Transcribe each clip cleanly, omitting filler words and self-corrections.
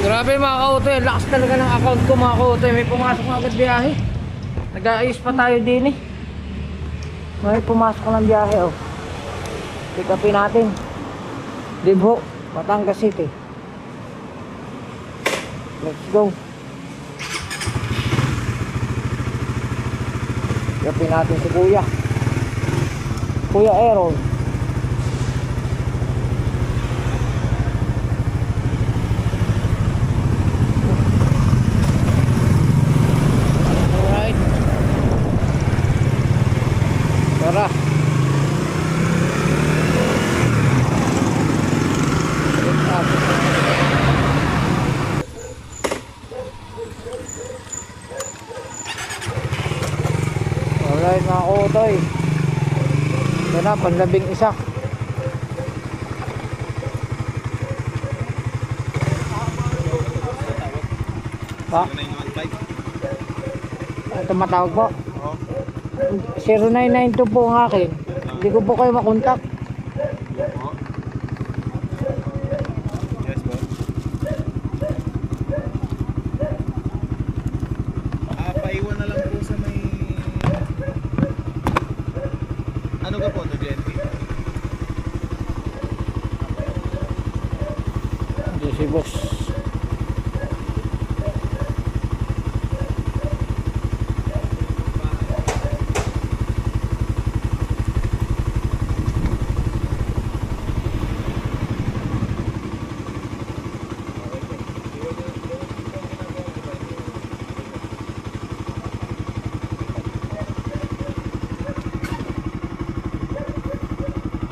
Grabe mga ka-utoy, lakas talaga ng account ko mga ka-utoy. May pumasok na agad biyahe. Nag-aayos pa tayo din eh. May pumasok ng biyahe oh. Pick upin natin. Dibho, Batangas City. Let's go. Pick upin natin si Kuya. Kuya Aaron. Tara. Alright mga ka-utoy. Ito na, panlabing isa. Pa? Ito matawag po. 0992 po ang akin. Hindi ko po kayo makontak. Yes po. Paiwan na lang po sa may... Ano ka po ito, GNP? Hindi si boss.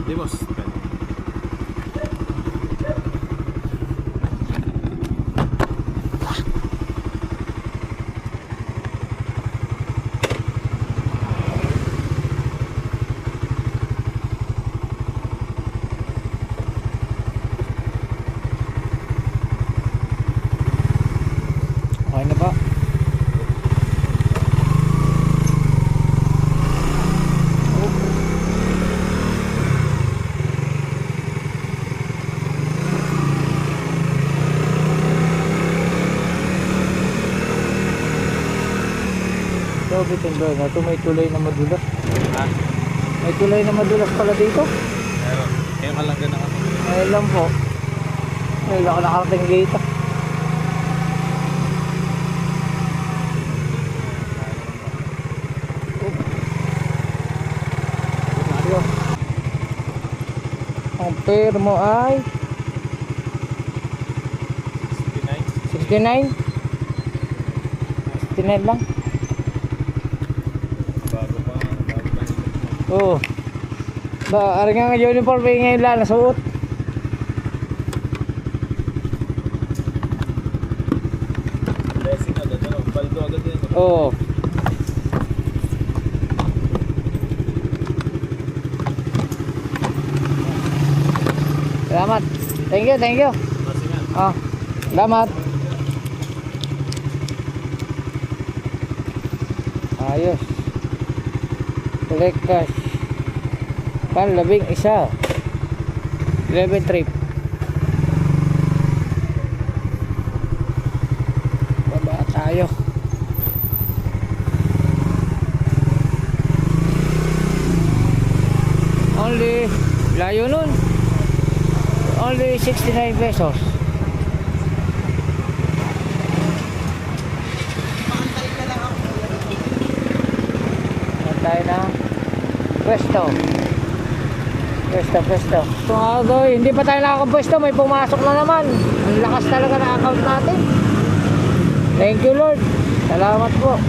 Di boss. Okay na ba? So, bitin bro, ito may tulay na madulas. Ha? May tulay na madulas pala dito. Meron. Kaya ka lang ganun ako. Ayun lang po. Ayun ako nakarating dito. Ang pera mo ay 69. 69 lang. Bago pa. Oo. Ba, ari nga uniform pa ngayon lang nasuot. Blessing agad. Ano? Baldo agad yan. Oo. Salamat. Thank you, thank you. Blessing yan. Ah, salamat. Ayos. Collect cash. Panlabing isa. 11 trip. Baba tayo. Only, layo nun. Only 69 pesos. Tayo na pwesto. So agoy, hindi pa tayo nakakapwesto, may pumasok na naman. Ang lakas talaga ng account natin. Thank you Lord. Salamat po.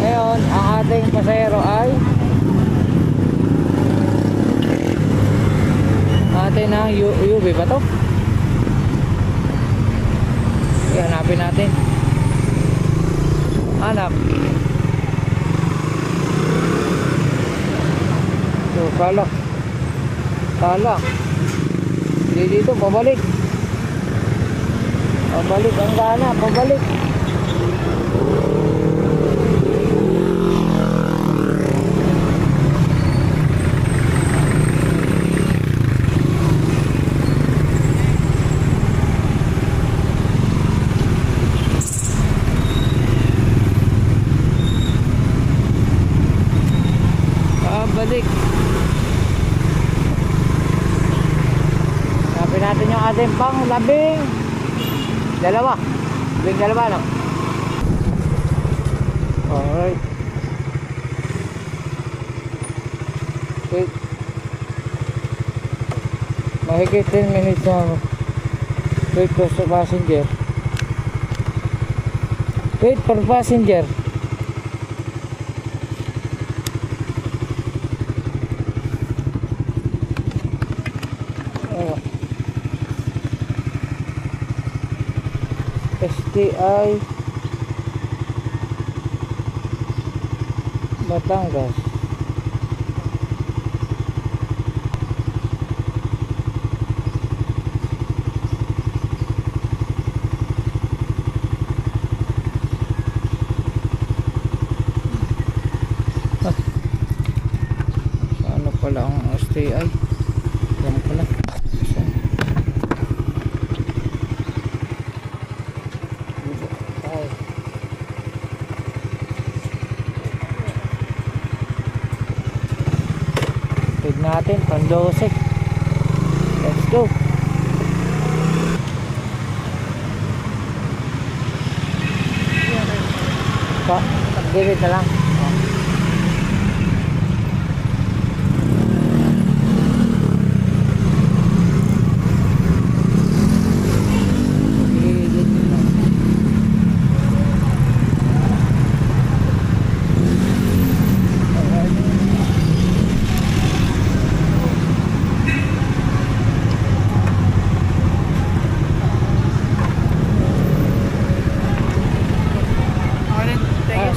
Ngayon, ang ating pasahero ay atin na UV ba to? Hanapin natin. Hanap. So, kala hindi dito, pabalik ang gana, pabalik. pang labing dalawa. Labing dalawa, no? Alright. Wait. Mahigit 10 minutes na ako. Wait for the passenger. Wait for passenger. STI Batangas. Ano pala ang STI? Alam ko na. Natin pang 12. Let's go. Pa, gilid na lang. Gilid na lang.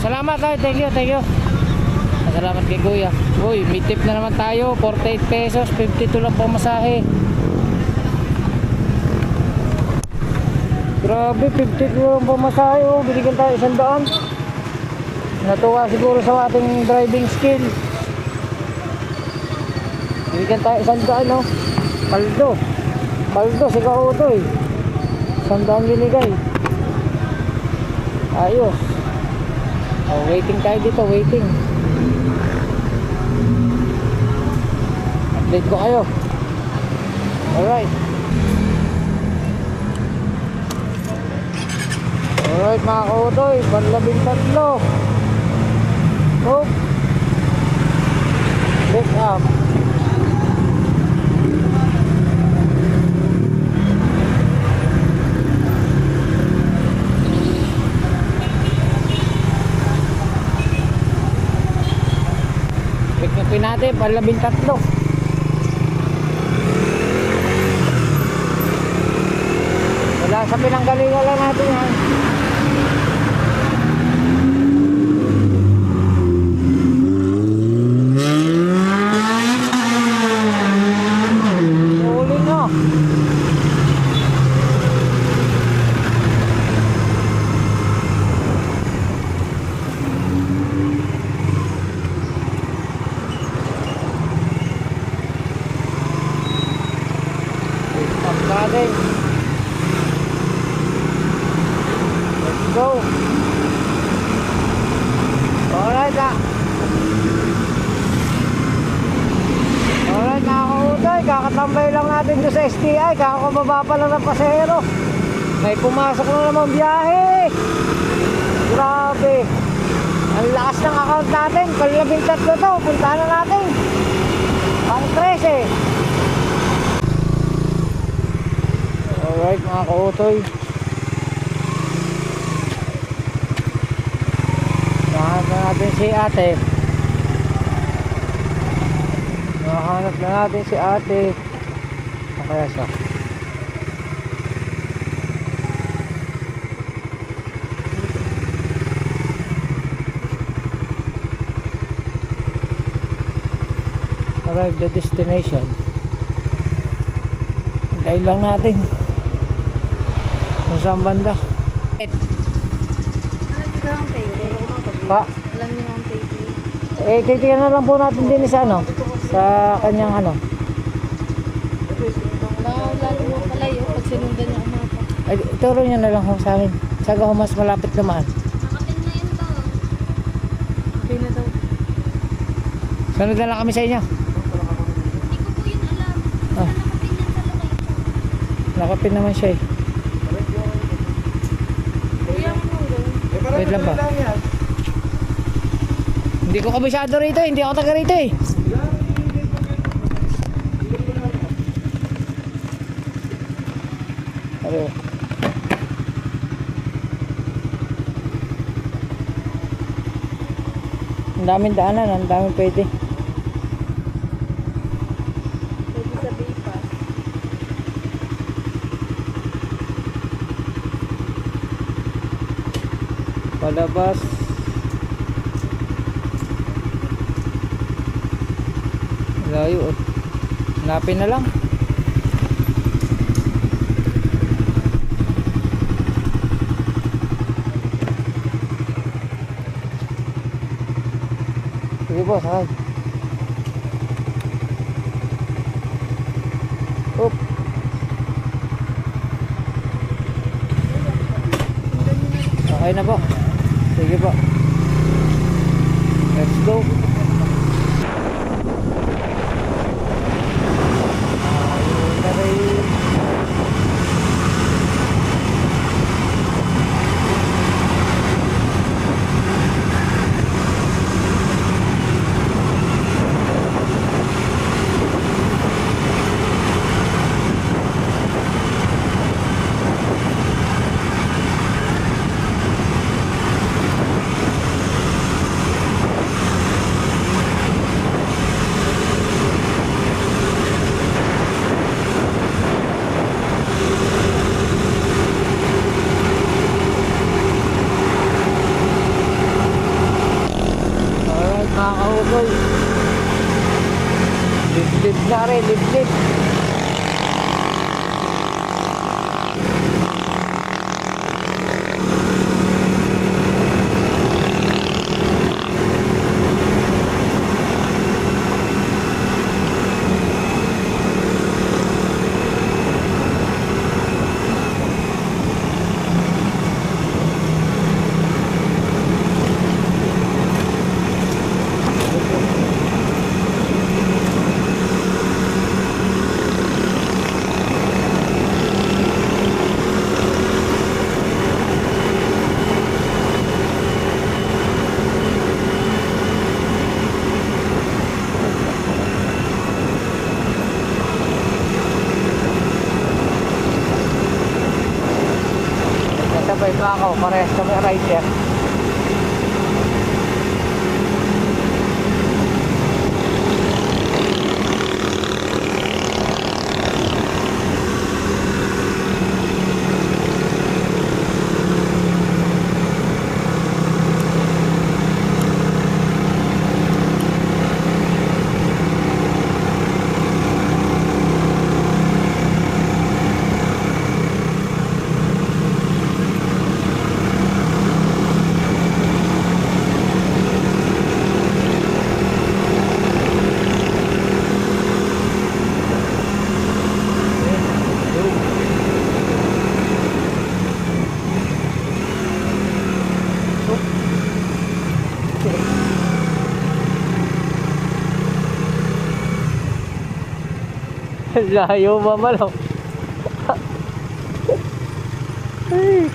Salamat tayo, thank you. Salamat kay Kuya. Uy, may tip na naman tayo, 48 pesos, 52 lang pamasahe. Grabe, 52 lang pamasahe, oh. Binigyan tayo 100. Natuwa siguro sa ating driving skill. Binigyan tayo 100, no? Paldo, sigaw ito eh. 100 binigay. Ayos. Oh, waiting tayo dito, waiting. Update ko kayo. Alright. Alright mga kautoy, panlabing 3. Oh. Break up. Pin natin, panlabing 3. Wala sa pinanggalingan lang natin yan. Huli no. Let's go. Alright na. Alright mga kautoy, kakatambay lang natin doon sa STI. Kakababa pa lang ng pasahero. May pumasok na naman biyahe. Grabe. Ang lakas ng account natin. Panlabing 3 to. Puntahan na natin. Pang 13. Alright mga kautoy. Nahanap na natin si ate. Nahanap na natin si ate. Ano kaya siya? Arrive the destination. Hintayin lang natin. Kung saan banda. Pa? Alam niyo ang baby. Titignan na lang po natin din sa ano. Sa kanyang ano. Lalo mo palayo pag sinundan niya ang mapa. Ay, ituro niya na lang ho sa akin. Saga ho mas malapit naman. Nakatin na yun to. Okay na daw. Sunod na lang kami sa inyo. Hindi ko po yun alam. Ah. Nakatin yan sa location. Nakapin naman siya eh. Kuya, ano gawin? Wait lang ba? Hindi ko kabisado rito eh. Hindi ako taga rito eh. Ano? Ang daming daanan, ang daming pwede. Pwede sa bypass. Palabas. Layo. Hanapin na lang. Sige po, sakay. Oop. Okay na po. Sige po. Let's go. Ayun na rin. Alright, mga kahukoy. Liblib na rin, liblib. Nasabay pa ako, parehas kami rider. Layo ba malo? Ay.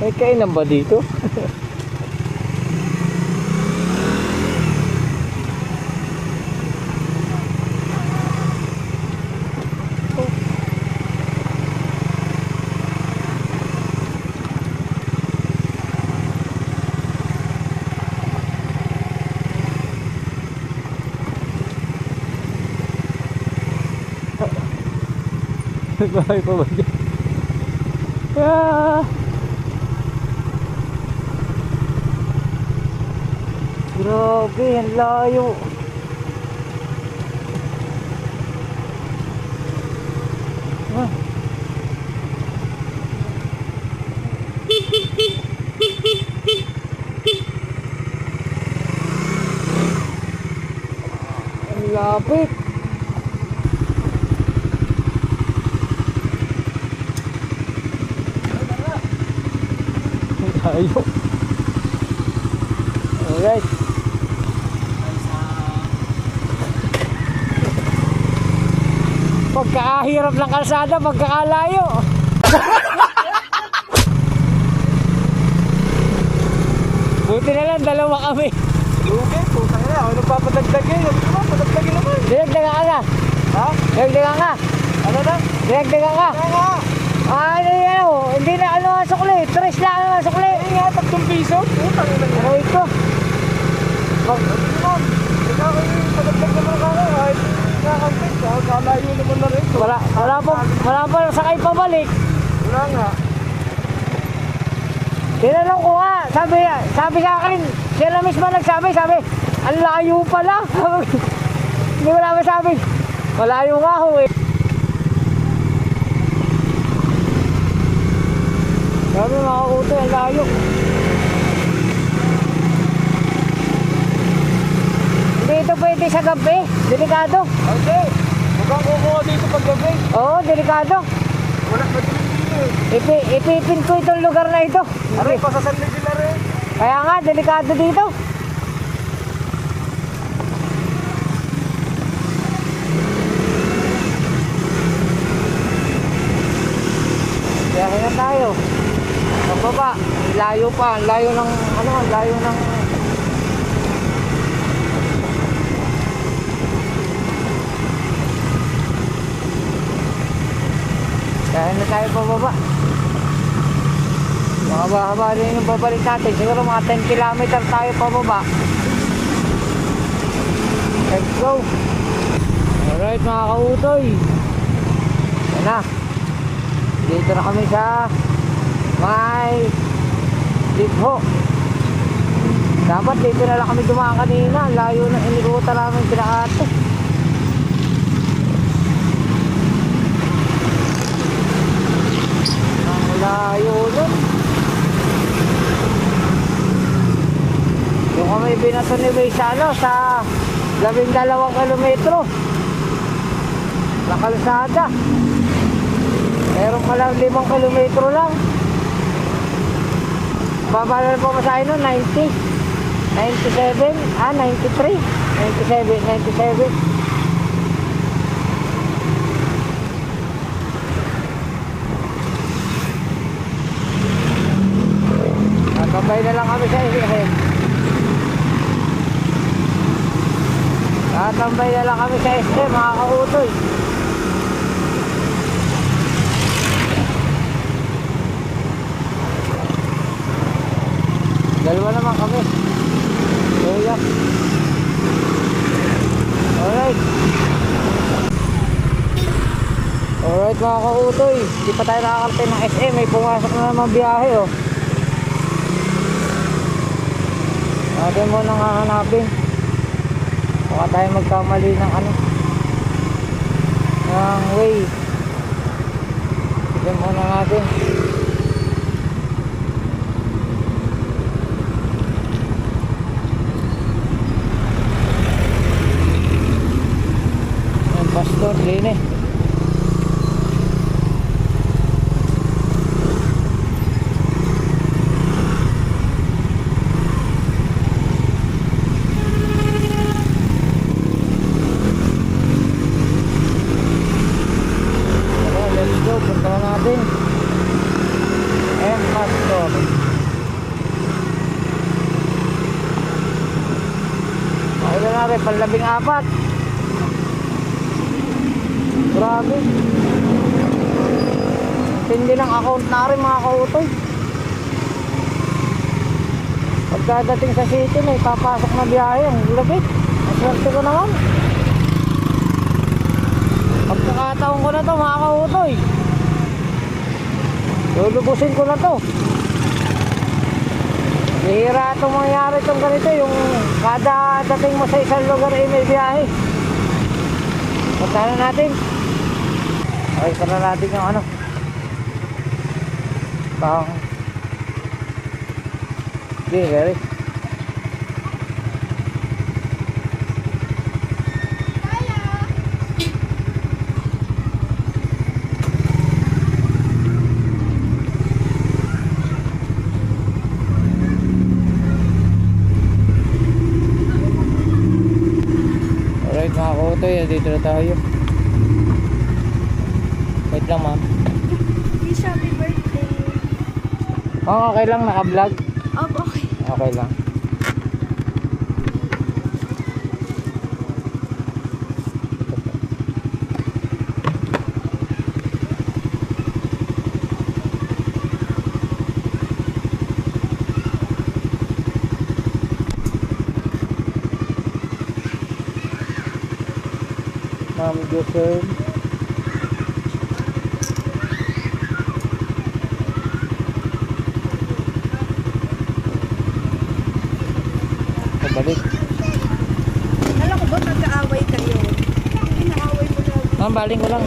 May kainan ba dito? Bahay pa ba dyan? Ah! Grabe, ang layo. Ah. Ang lapit. Ayo. Alright. pagkakahirap ng kalsada, pagkakalayo. Buti na lang, dalawa kami. Okay, putang ina. Ako nagpapadagdagin. Padagdagin naman. Dinagdagan ka na. Ha? Dinagdagan ka. Ano na? Dinagdagan ka. Kaya nga. Ano yan o? Hindi na ano ang sukli. 3 lang ang sukli. Kaya nga, 3 piso. Putang ina. Ano ito? Ma'am, ikaw ay padagdag naman ako. Kahit nakakampit. Kalayo naman na rin. Wala pa sakay pabalik. Wala nga. Tinanong ko nga, sabi sa akin, sila mismo nagsabi, ang layo pala. Hindi ko naman sabi, malayo nga ho eh. Sabi mga uto, ang layo. Hindi ito pwede sa gabi, delikado. Okay. Mukhang kukuha dito paggabi. Oo, delikado. Wala pa dito eh. Ipipin ko itong lugar na ito. Aray, pasasanlig sila rin. Kaya nga, delikado dito. Kaya na tayo. Pababa, layo pa, layo ng ano, layo ng kaya na tayo pababa. Mahaba-haba rin yung babalik natin. Siguro mga 10 kilometer tayo pababa. Let's go. Alright mga kautoy. Yan na. Dito na kami sa may Digho. Dapat dito na lang kami dumaan kanina. Layo na inikutan namin pinakate. Ang layo nun. Yung kami binato ni Bay sa ano, sa 12 kilometro na kalsada. Meron pala 5 kilometro lang. Babala po masahin nun, 90 97, 93 97 Tatambay na lang kami sa SM. Tatambay na lang kami sa SM mga kautoy. Dalawa naman kami. So yeah. Alright. Alright mga kautoy. Di pa tayo nakakarte ng SM. May pumasok na naman biyahe oh. Natin mo nang hahanapin. Baka tayo magkamali ng ano, ng way. Tignan muna natin. Ang pastor, din eh. Punta natin Pastor. Okay na natin, panlabing-4. Grabe. Tindi ng account na rin mga kautoy. Pagkadating sa city, may papasok na biyahe. Ang lagit. Maswerte ko naman. Pagkakataon ko na to mga kautoy. Lulubusin ko na to. Bihira itong mangyari itong ganito. Yung kada dating mo sa isang lugar ay may biyahe. Punta na natin. Okay, punta na natin yung ano, pang delivery. Alright mga kautoy, dito na tayo. lang, ma'am. Wish happy birthday. Oh, okay lang, naka-vlog. Okay. Okay lang. Ma'am Joseph. Pabalik. Alam ko ba nag-aaway kayo? Inaaway mo lang. Ma'am, baling ko lang.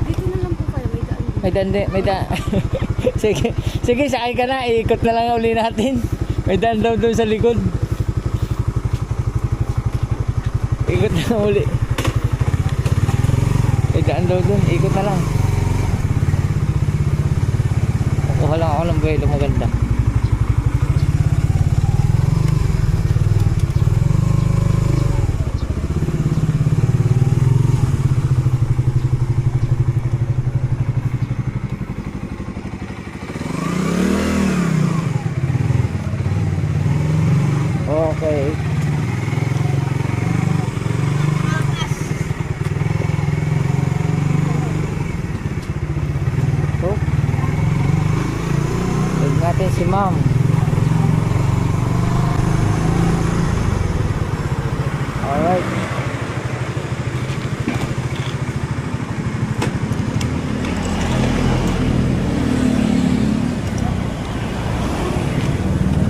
Dito na lang po kayo. May daan. May dande, may daan. Sige, sige, sakay ka na. Iikot na lang uli natin. May daan daw doon sa likod. Ikot na uli. May daan daw doon. Ikot na lang. Kukuha lang ako ng buwelo maganda. Okay. So, tignan natin si ma'am. Alright.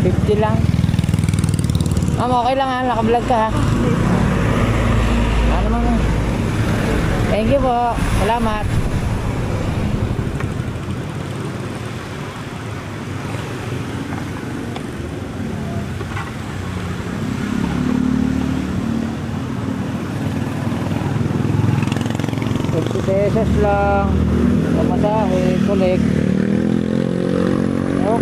$50 lang. Ma'am, okay lang ha, naka-vlog ka ha. Ano naman? Thank you po. Salamat. $50 lang. Pamasahe, collect. Oh.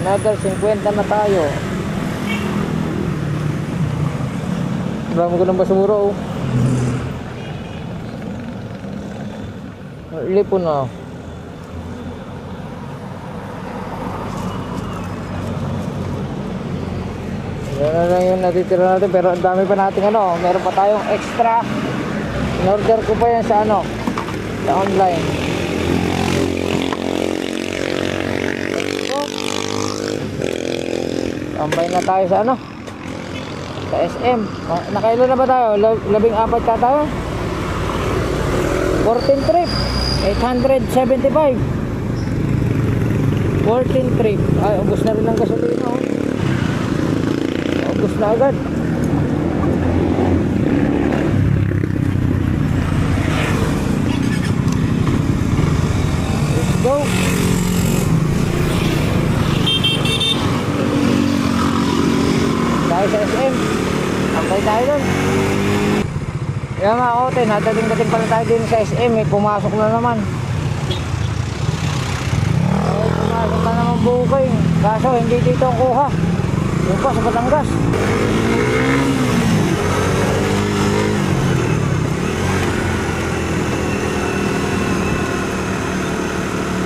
Another 50 na tayo. Dami ko ng basura oh. Lipon na. Yan na lang yung natitira natin, pero ang dami pa natin ano. Meron pa tayong extra. In-order ko pa yan sa ano, sa online. Tambay na tayo sa ano, sa SM. Nakailan na ba tayo? 14 ka tayo? 14 trip 875. 14 trip. Ay, ubos na rin ang gasolina oh. Ubos na agad. Let's go. Tayo sa SM. Tambay tayo dun. Kaya mga kote, nadating-dating pala tayo din sa SM. Pumasok na naman. Pumasok na naman bukay. Kaso hindi dito ang kuha. Yung pa sa Batangas.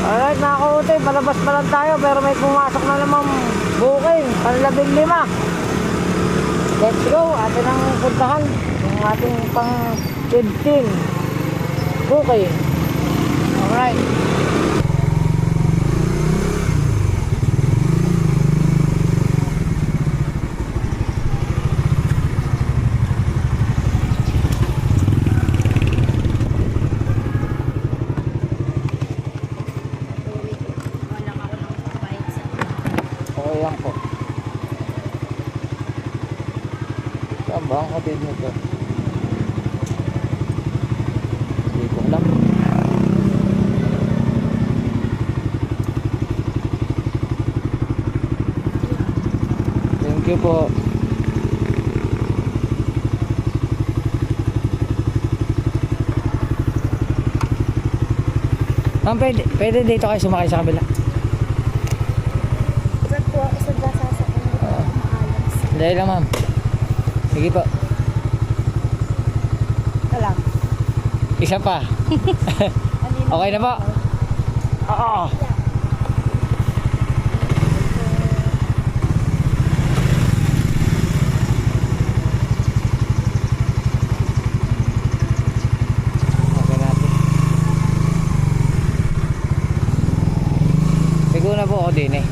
Alright mga kote, palabas pa lang tayo. Pero may pumasok na naman bukay. Panlabing 5. Let's go, atin ang puntahan yung ating pang 15. Okay. Alright. Wala ka lang pabait sa Okay lang po. Saan ba ang hatid nito? Hindi ko alam. Thank you po. Ma'am, pwede dito kayo sumakay sa kabila. Saan po, isa ba sasakyan ko maalas? Dahil lang ma'am. Sige po. Ito lang. Isa pa. Okay na po. Oo. Okay natin. Siguro na po ako din eh.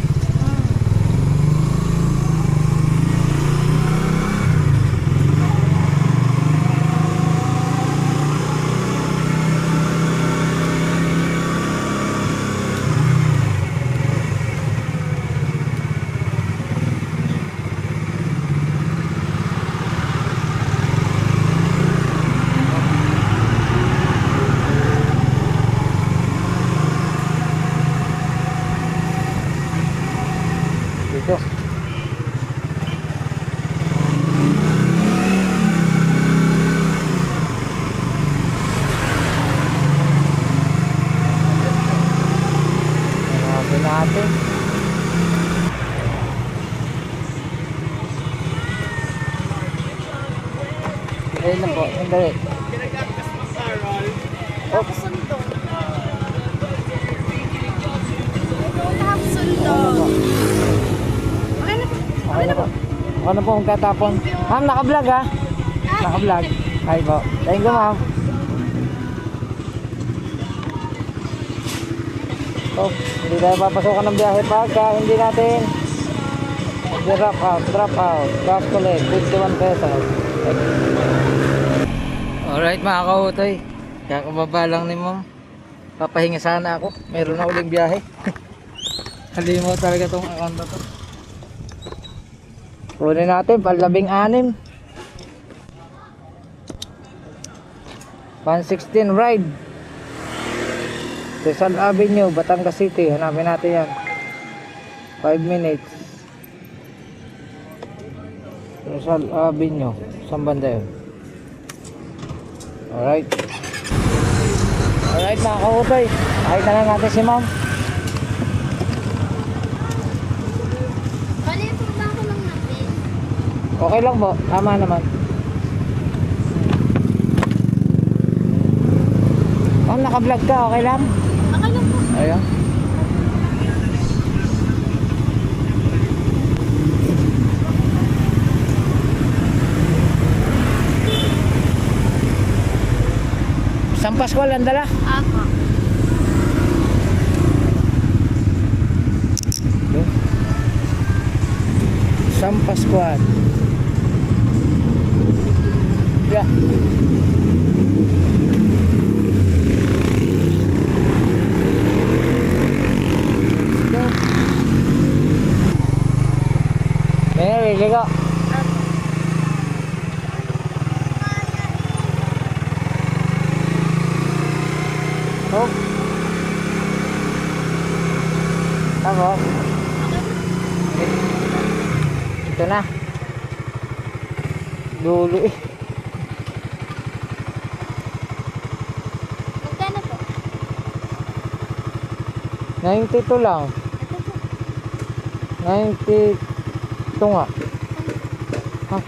Dito. Hanapin natin. Sandali lang po, sandali. Tapos sundo. Tapos sundo. Okay na po. Okay na po. Okay na po kung tatapon. Ma'am, naka-vlog ha? Naka-vlog. Hi po. Thank you ma'am. So, hindi tayo papasukan ng biyahe pagka hindi natin drop out, cash collect, 51 pesos. Alright mga kautoy, kakababa lang ni ma'am. Papahinga sana ako, meron na uling biyahe. Halimaw talaga tong account na to. Kunin natin, pang-16. 116 ride Rizal Avenue, Batangas City. Hanapin natin yan. 5 minutes. Rizal Avenue. Saan banda yun? Alright. Alright mga kautay, nakita na natin si ma'am. Bali, punta ko lang natin. Okay lang po, tama naman. Ma'am, naka-vlog ka, okay lang? Okay lang po. Ayan. Isang Pasko lang dala. Ako. Isang Paskuan. Yeah. Mary, ligo. Oh. Tapos. Ito na. Dulo eh. Magkano po? 92 lang. 90. Ito nga. Ha?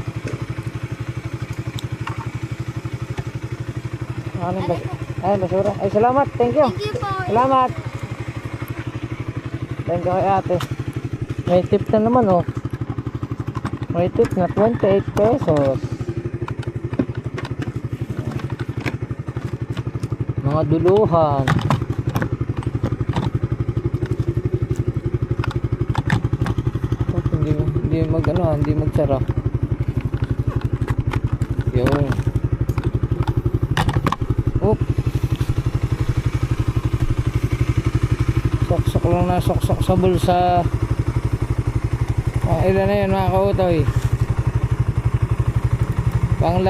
Ano ba? Ay, basura. Ay, salamat. Thank you. Thank you po. Salamat. Thank you kay ate. May tip na naman oh. May tip na 28 pesos. Mga duluhan. Oh, hindi mag ano, hindi magsara. Yun. Oh. Sok-sok lang na, sok-sok sa bulsa. Ilan na yun mga kautoy? Pang 16.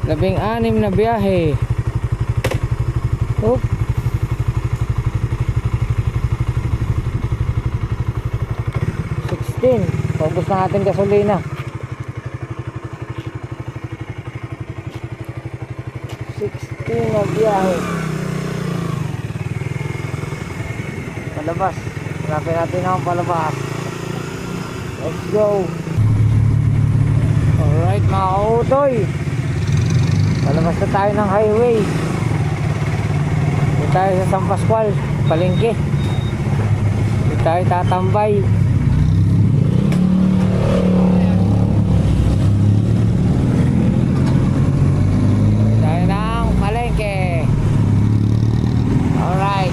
16 na biyahe. Oh. Paubos na natin gasolina. 16 na biyahe. palabas. Hanapin natin ang palabas. Let's go. Alright mga kautoy, palabas na tayo ng highway. Dito tayo sa San Pascual, palengke. Dito tayo tatambay. Dito tayo ng palengke. Alright.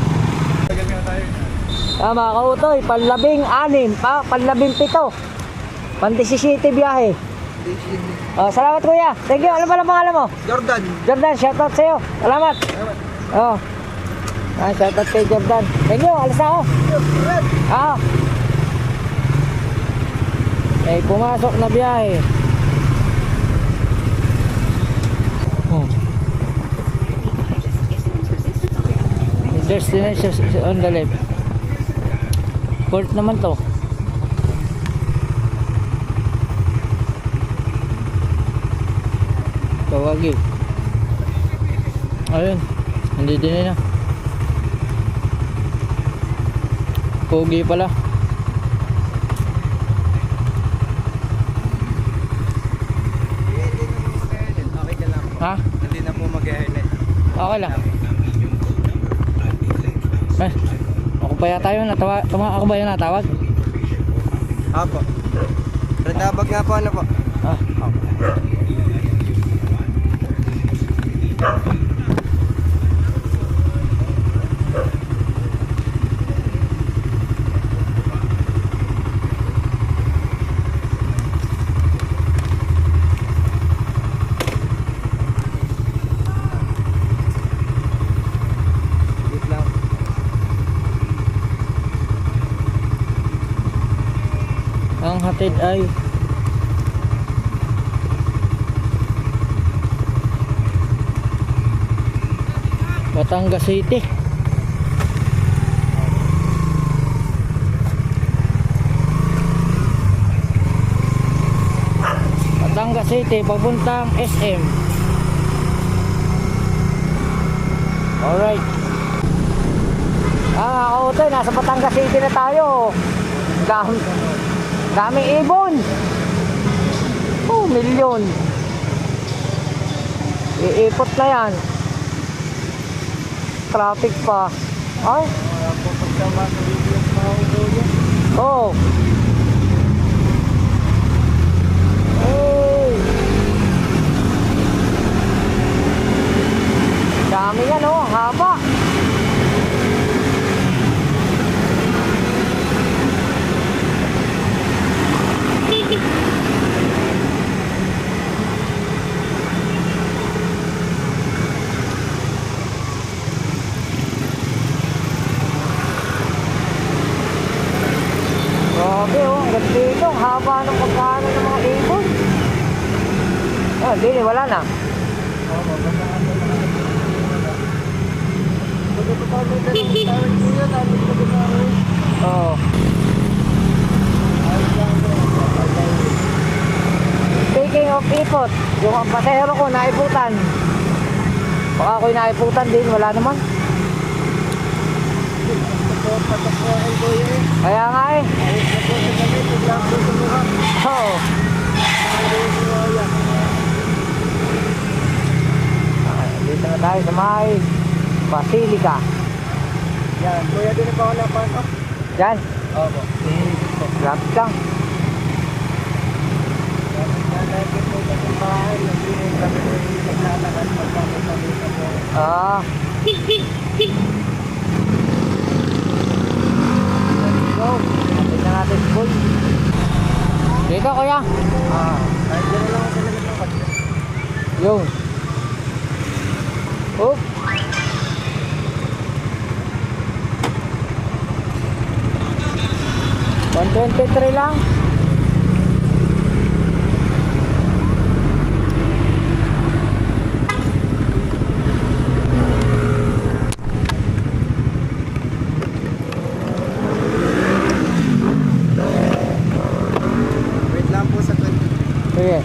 Mga kautoy, panlabing-6, panlabing-7, pan-17 biyahe. Oh, salamat kuya. Thank you. Ano ba ang pangalan mo? Jordan. Jordan, shoutout sa'yo. Salamat. Oh. Shoutout kay Jordan. Thank you. Alis na ako. Ah. Eh, pumasok na biyahe. Destination on the left. Port naman to. Tawagi. Ayun, hindi din na. Pogi pala. Okay ka lang. Ha? Hindi na po mag-hairnet. Okay lang. Ako pa yata yun. Ako ba yun natawag? Apo. Redabag nga po ano po. Ah. Wait lang. Ang hatid ay Batangas City. Batangas City papuntang SM. Alright. Kautoy, nasa Batangas City na tayo. Daming ibon. Milyon. Iipot na yan. Traffic pa. Ay? Wala po pagkama sa video ng mga ulo. Oh. Hey. Dami yan oh, haba. Grabe oh, ang ganda dito. Ang haba ng pagkano ng mga ibon. Ah, hindi, wala na. Oo. Speaking of ipot, yung ang pasahero ko naiputan. Baka ako'y naiputan din, wala naman. Kaya nga eh. Oo. Dito na tayo sa may Basilica. Yan, kuya din pa ako napasok. Diyan. Opo. Lapit lang. Ah. Let's go. Natin na natin school. Dito kuya. Kahit gano'n lang ako sa lamig ng kanya. Yung. Oop. $123 lang. Wait lang po sa 20. Sige.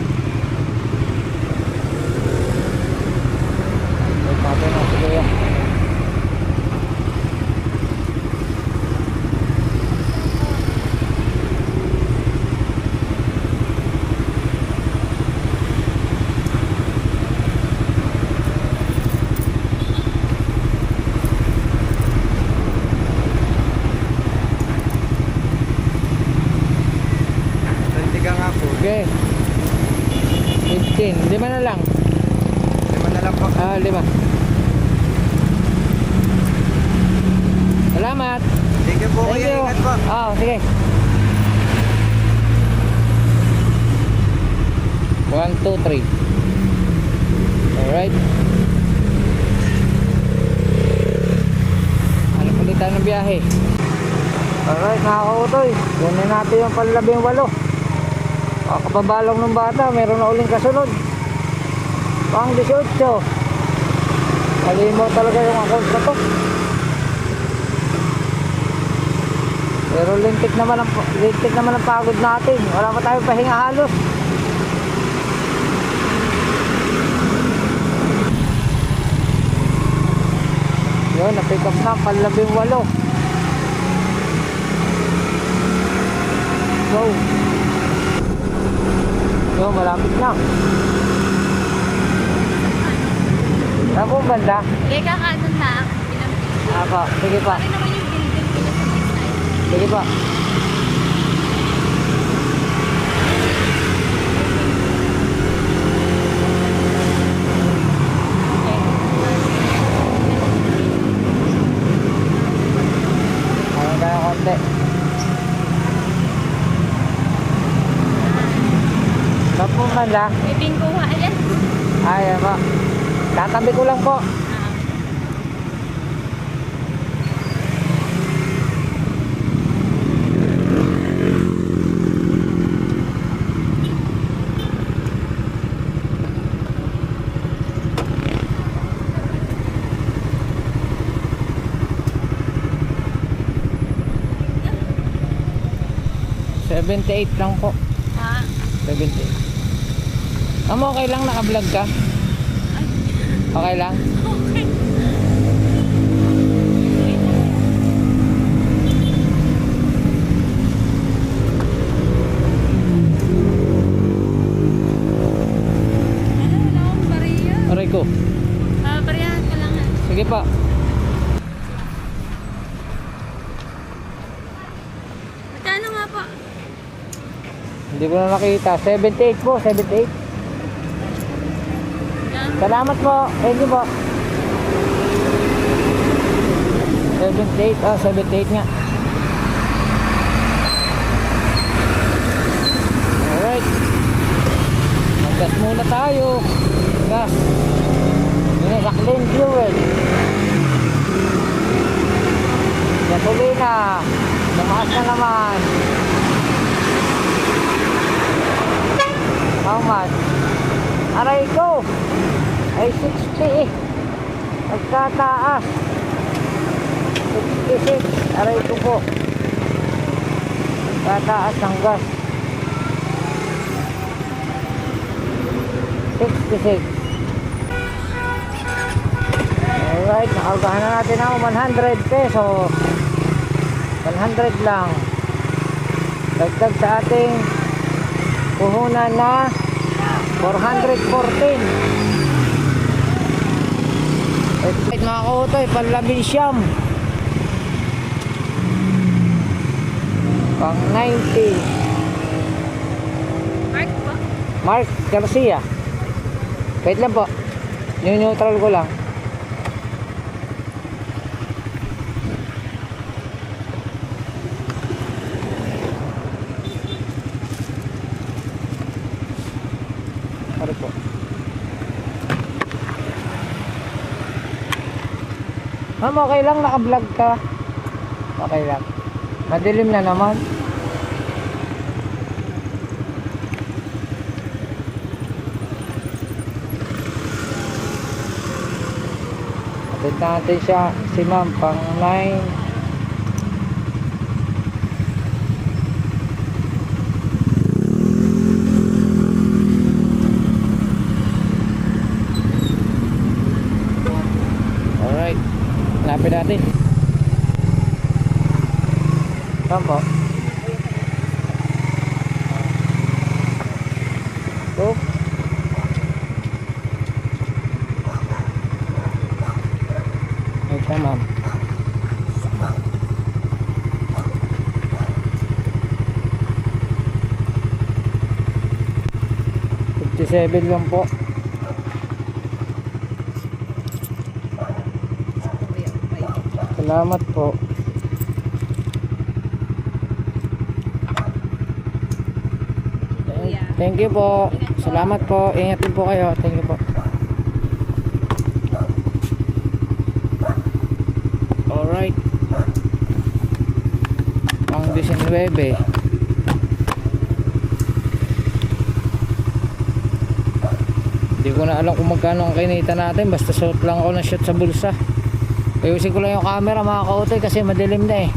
Wait natin na. Sige yan. 5 na lang. 5 na lang po. 5. Salamat. Thank you po Thank kuya, you. ingat po. Sige. 1, 2, 3. Alright. Ano palitan ng biyahe? Alright mga kautoy, kunin natin yung panlabing-8. Kapabalong ng bata, meron na uling kasunod. Pang 18. Malimaw talaga yung account na to. Pero lintik naman ang pagod natin. Wala pa tayong pahinga halos. Yun, na-pick up na, panlabing-8. Go. Yun, malapit na. Saan po banda? Teka ka, ano na? Apa, sige pa. Bakit naman yung building pinag-side? Sige pa. Ayan tayo konti. Saan po banda? May bingkuha. Ayan. Ayan po. Tatabi ko lang po. $78 lang po. Ha? 78. Okay lang, naka-vlog ka? Okay lang? Okay. Ano, wala akong bariya. Aray ko. Bariyahan ko lang. Sige pa. Magkano nga po? Hindi ko na nakita. 78 po, 78. Yan. Salamat po. Thank you po. 78. 78 nga. Alright. Mag-gas muna tayo. Gas. Yun sa clean fuel. Gasolina. Lumakas na naman. How much? Aray ko. Ay 60 eh. Nagtataas. 66. Aray ko po. Nagtataas ng gas. 66. Alright, nakargahan na natin ang 100 pesos. 100 lang. Dagdag sa ating puhunan na 414. Alright mga kautoy, panlabing-9. Pang 90. Mark po? Mark Garcia. Wait lang po. Yung neutral ko lang. Pare po. Ma'am, okay lang, naka-vlog ka. Okay lang. Madilim na naman. Atid natin siya, si ma'am, pang 9. Alright. Lapit natin. Saan po? Ito. Ito ma'am. $57 lang po. Salamat po. Thank you po. Salamat po. Ingat din po kayo. Thank you po. Alright. Pang 19. Hindi ko na alam kung magkano ang kinita natin. Basta suot lang ako ng shot sa bulsa. Ayusin ko lang yung camera mga kautoy kasi madilim na eh.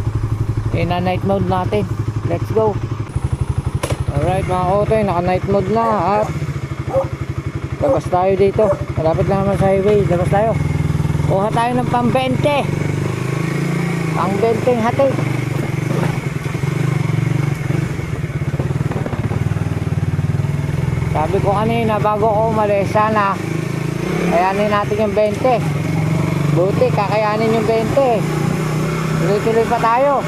Na night mode natin. Let's go. Alright mga kautoy, naka night mode na at labas tayo dito. Malapit lang naman sa highway. Labas tayo. Kuha tayo ng pang 20. Pang 20 hatid. Sabi ko kanina bago ko umalis, sana kayanin natin yung 20. Buti kakayanin yung 20. Tuloy-tuloy pa tayo.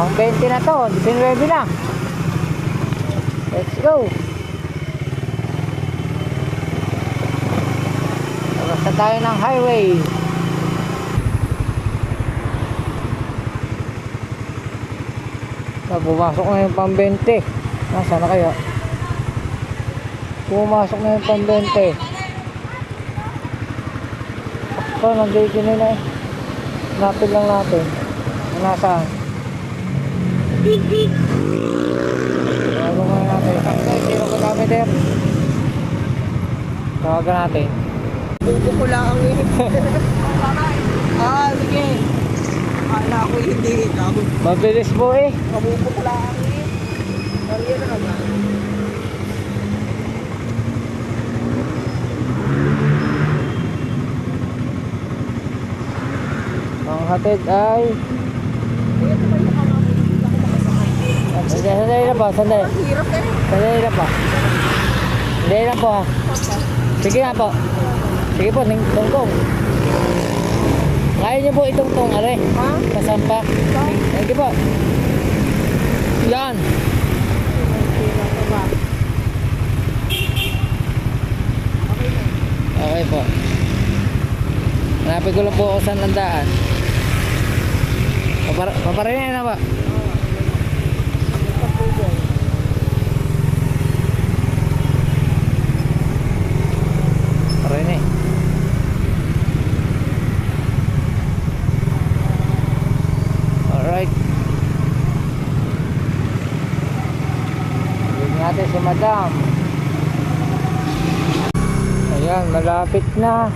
Ang 20 na to, 19 na. Let's go. Labas na tayo ng highway. Pumasok na yung pang 20. Nasaan na kaya? Pumasok na yung pang 20. Ito, nandito na eh. Napil lang natin. Nasaan? Tawagan muna natin. Sino ko kami there? Tawagan natin. Buko ko lang ang sige. Akala ko hindi ikaw. Mabilis po eh. Kabuko ko lang Maria na naman. Ang hatid ay sandali na po, sandali. Hirap eh. Sandali na po. Sandali na po ha. Sige nga po. Sige po, tungkong. Kaya niyo po itungtong, are. Ha? Kasampa. Sige po. Yan. Okay po. Hanapin ko lang po ako saan ang daan. Paparinay na ba? Paparinay. Alright. Tignan natin si Madam. Ayan, malapit na.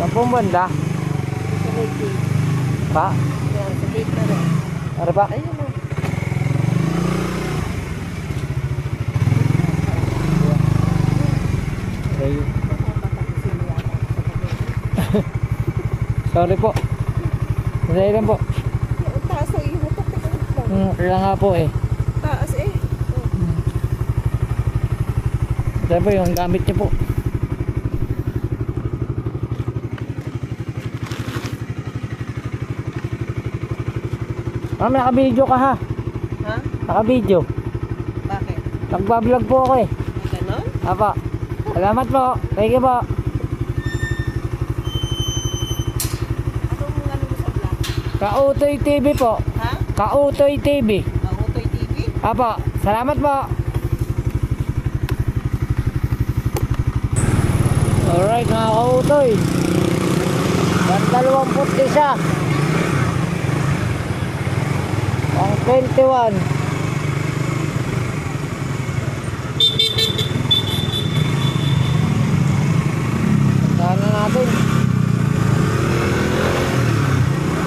Sampung banda? Pak? Ada pak? Ayo. Sorry po. Sandali lang po. Taas ay himutok. Kaya nga po eh. Taas eh. Saan po yung gamit niyo po? Ma'am, naka-video ka ha? Ha? Naka-video. Bakit? Nagbablog po ako eh. Ganon? Apa. Salamat po. Thank you po. Anong ano mo sa vlog? Kautoy TV po. Ha? Kautoy TV. Magutoy TV? Apa. Salamat po. Alright mga kautoy. 21. Ang 21. Sana natin.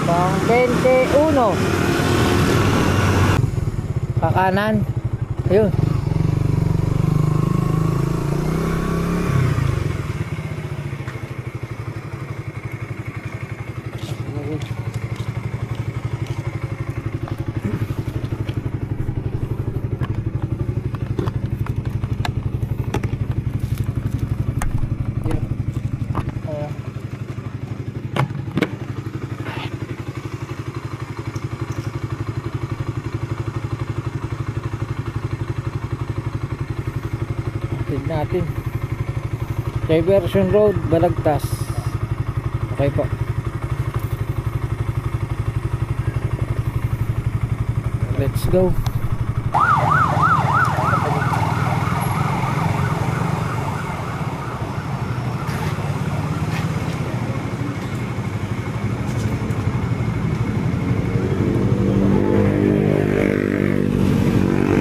Pang 21. Kakanan. Ayun. natin. Diversion Road, Balagtas. Okay po. Let's go.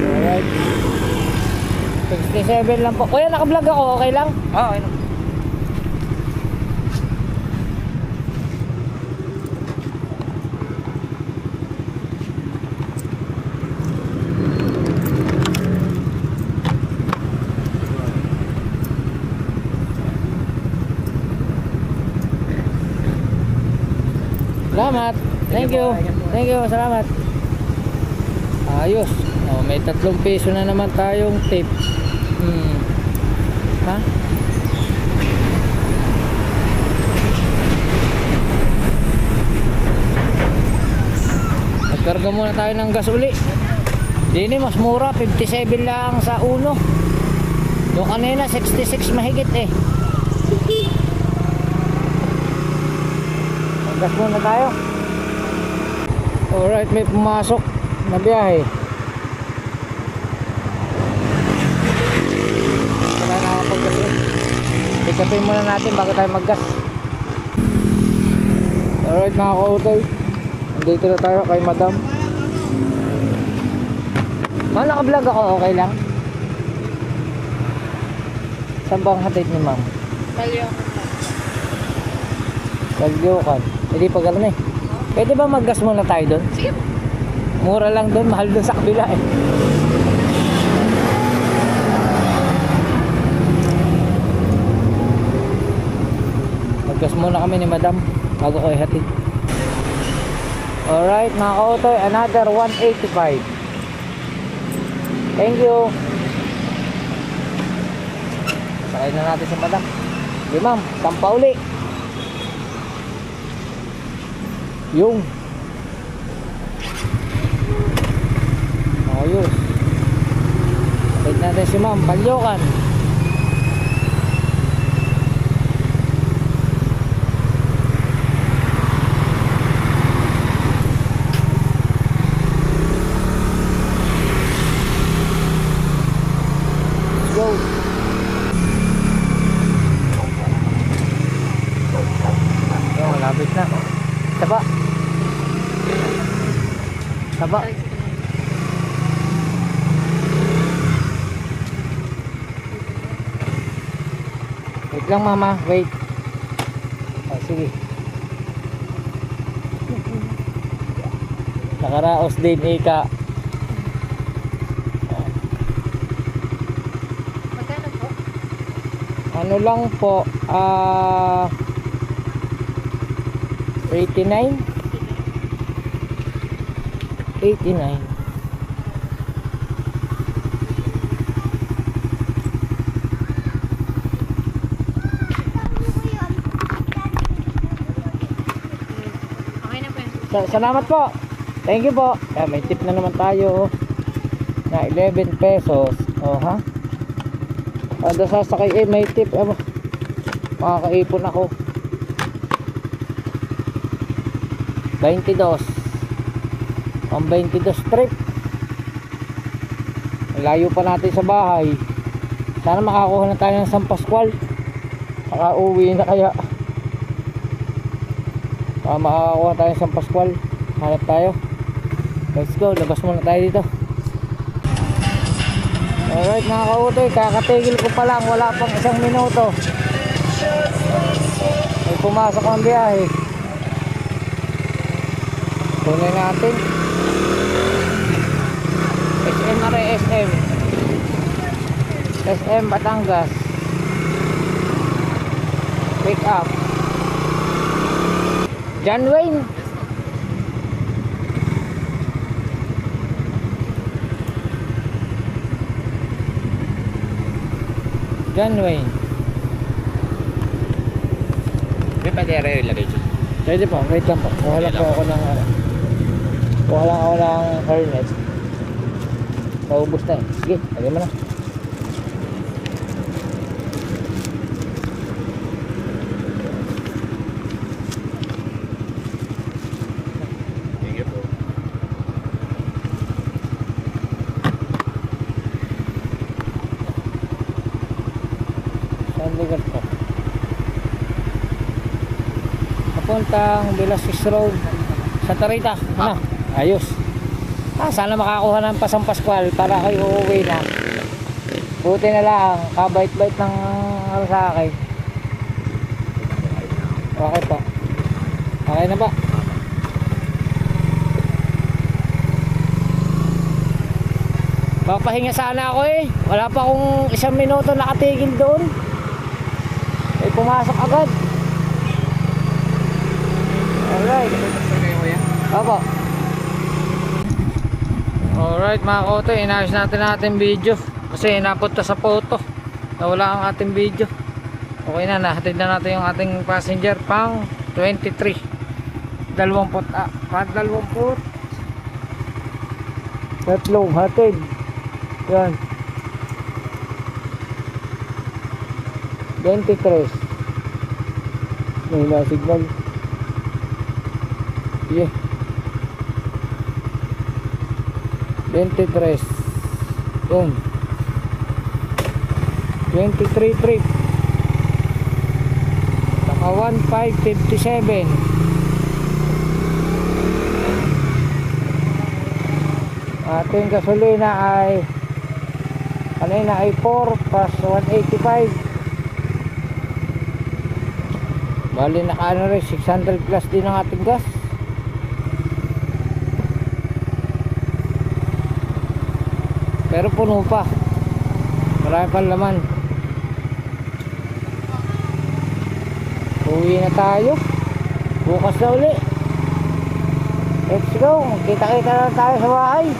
Alright. 67 lang po. Kuya, naka-vlog ako. Okay lang? Okay lang. Salamat. Thank you. Thank you. Salamat. Ayos. Oh, may 3 piso na naman tayong tip. Ha? Nagkarga muna tayo ng gas uli. Dini mas mura, 57 lang sa uno. Yung kanina 66 mahigit eh. Gas muna tayo. Alright, may pumasok na biyahe. Wala na ako paggas. Ikapin muna natin bago tayo maggas. Alright mga kautoy, dito na tayo kay madam. Ma'am, naka-vlog ako, okay lang? Saan bang hatid ni ma'am? Kalyokan. Hindi pa gano'n eh. Pwede ba maggas muna tayo doon? Sige. Mura lang doon, mahal doon sa kabila eh. Maggas muna kami ni madam bago ko ihatid. Alright mga kautoy, another 185. Thank you. Sakay na natin si madam. Di ma'am, sampa uli. Yung ayos. Sakay natin si ma'am, Palyokan. Go. Oh, malapit na. Saba. Saba. Wait lang mama, wait. Oh, sige. Nakaraos din ika. Magkano po? Ano lang po, 89? 89. Okay na po yun. Salamat po. Thank you po. May tip na naman tayo na 11 pesos. Oh ha? Kada sasakay may tip. Makakaipon ako. 22. Ang 22 trip. Layo pa natin sa bahay. Sana makakuha na tayo ng San Pascual. Makauwi na kaya. Makakuha tayo ng San Pascual. Hanap tayo. Let's go. Labas muna tayo dito. Alright mga kautoy, kakatigil ko pa lang. Wala pang 1 minuto. May pumasok ang biyahe. Tuloy natin. SM SM Batangas. Pick up John Wayne. John Wayne. May pwede ilagay dyan. Pwede po, wait lang po. Kuha lang po ako ng kuha lang ako ng harness. Naubos na eh. Sige, lagay mo na. Saan lugar to? Papuntang Velasquez Road. Santa Rita. Ano? Ayos. Sana makakuha ng pasang Pascual para kayo uuwi na. Buti na lang, kabait-bait ng ano sa akin. Okay po. Okay na ba? Papahinga sana ako eh. Wala pa akong 1 minuto nakatigil doon. Ay pumasok agad. Alright. Opo. Alright mga kote, inayos natin video. Kasi napunta sa photo. Nawala ang ating video. Okay na, nahatid na natin yung ating passenger pang 23. 20 tatlong hatid. Yan. 23. May signal. Yeah. 23. Yun. 23 trip. Saka 1557. Ating gasolina ay kanina ay 4 plus 185. Bali naka ano rin 600 plus din ang ating gas. Pero puno pa. Marami pang laman. Uwi na tayo. Bukas na uli. Let's go. Kita-kita na tayo sa bahay.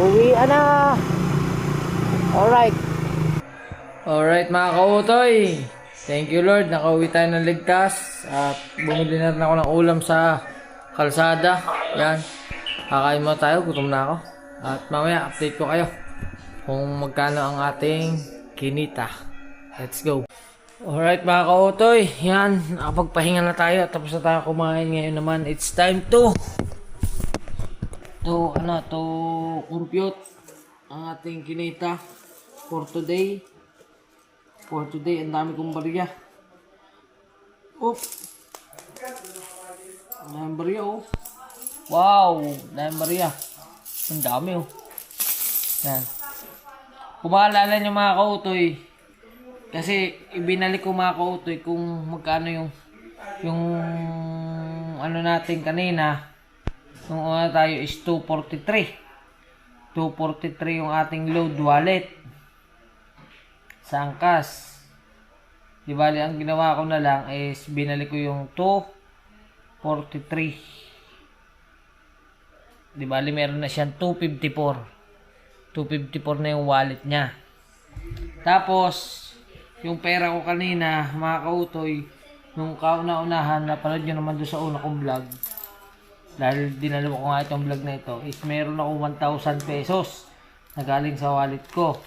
Uwi na. Alright. Alright mga kautoy. Thank you Lord. Nakauwi tayo ng ligtas. At bumili na rin ako ng ulam sa kalsada. Yan. Kakain mo tayo. Gutom na ako. At mamaya update ko kayo kung magkano ang ating kinita. Let's go. Alright mga kautoy. Yan. Nakapagpahinga na tayo. Tapos na tayo kumain. Ngayon naman it's time to compute ang ating kinita for today. For today, ang dami kong barya. Ang dami barya oh. Wow, dami barya. Ang dami oh. Yan. Kung maalala nyo mga kautoy, kasi ibinalik ko mga kautoy kung magkano yung ano natin kanina. Yung una tayo is 243. 243 yung ating load wallet sa angkas. Di bali ang ginawa ko na lang is binalik ko yung 243. Di bali meron na siyang 254. 254 na yung wallet niya. Tapos yung pera ko kanina mga kautoy, nung kauna-unahan napanood nyo naman doon sa una kong vlog, dahil dinalo ko nga itong vlog na ito, is meron ako 1,000 pesos na galing sa wallet ko.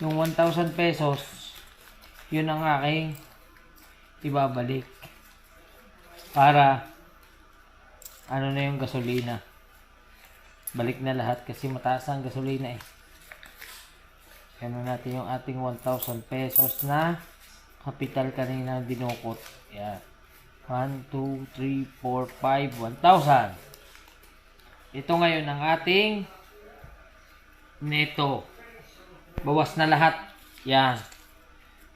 Yung 1,000 pesos, yun ang aking ibabalik para ano na yung gasolina. Balik na lahat kasi mataas ang gasolina eh. Ano natin yung ating 1,000 pesos na kapital kanina dinukot. Yan. 1, 2, 3, 4, 5, 1,000. Ito ngayon ang ating neto. Bawas na lahat. Yan.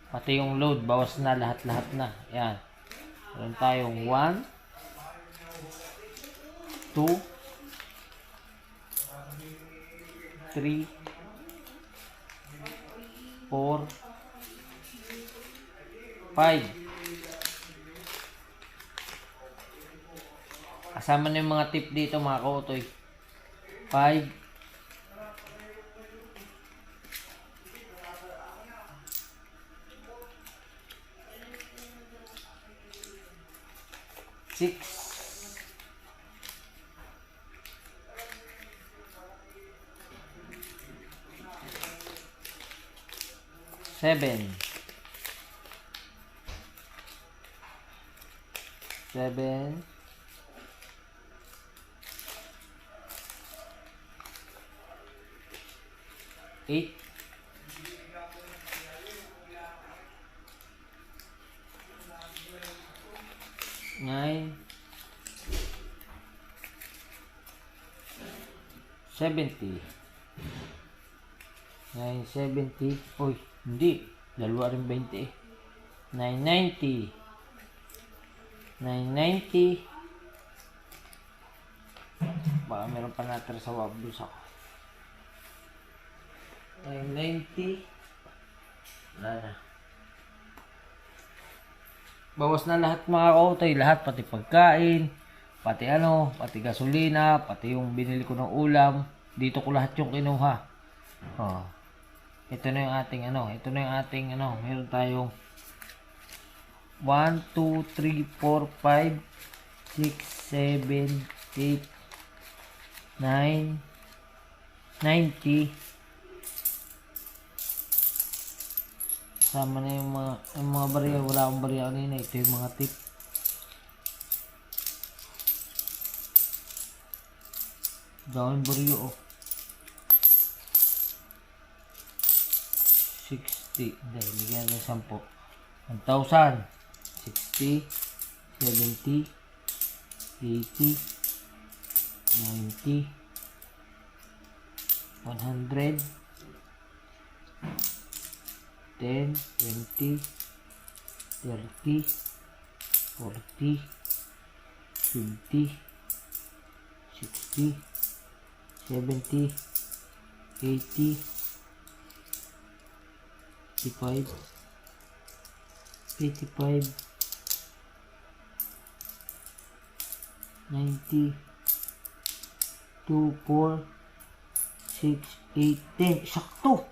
Pati yung load, bawas na lahat-lahat na. Yan. Meron tayong 1, 2, 3, 4, 5. Kasama na yung mga tip dito mga kautoy. 5, 6, 7, 8, 970. 970. Uy, hindi. Dalawa rin 20 eh. 990. 990. Baka meron pa natin sa wablos ako. 990. Wala na. Bawas na lahat mga kautoy. Lahat, pati pagkain, pati pati gasolina, pati yung binili ko ng ulam. Dito ko lahat yung kinuha. Oh. Ito na yung ating ito na yung ating meron tayong 1, 2, 3, 4, 5, 6, 7, 8, 9, 90. Kasama na yung mga bariya. Wala akong bariya kanina. Ito yung mga tip. Gawin bariya 60. Hindi, bigyan natin 10. 1,000. 60. 70. 80. 90. 100. 10, 20, 30, 40, 50, 60, 70, 80, 85, 85, 90, 2, 4, 6, 8, 10. Sakto!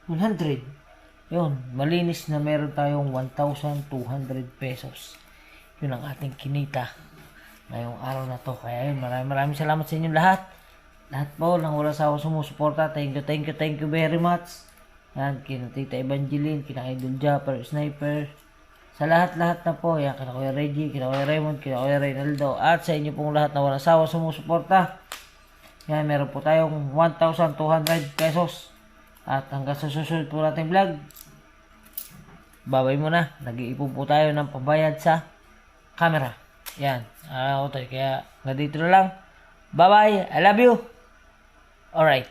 100. Yun, malinis na meron tayong 1,200 pesos. Yun ang ating kinita ngayong araw na to. Kaya yun, maraming salamat sa inyo lahat. Lahat po nang wala sawa sumusuporta. Thank you very much. Yan, kina Tita Evangeline, kina Idol Japper, Sniper. Sa lahat na po, yan, kina Kuya Reggie, kina Kuya Raymond, kina Kuya Reynaldo. At sa inyo pong lahat na wala sawa sumusuporta. Yan, meron po tayong 1,200 pesos. At hanggang sa susunod po natin vlog, babay muna. Nag-iipon po tayo ng pambayad sa camera. Yan. Kaya nga dito na lang. Bye-bye. I love you. Alright.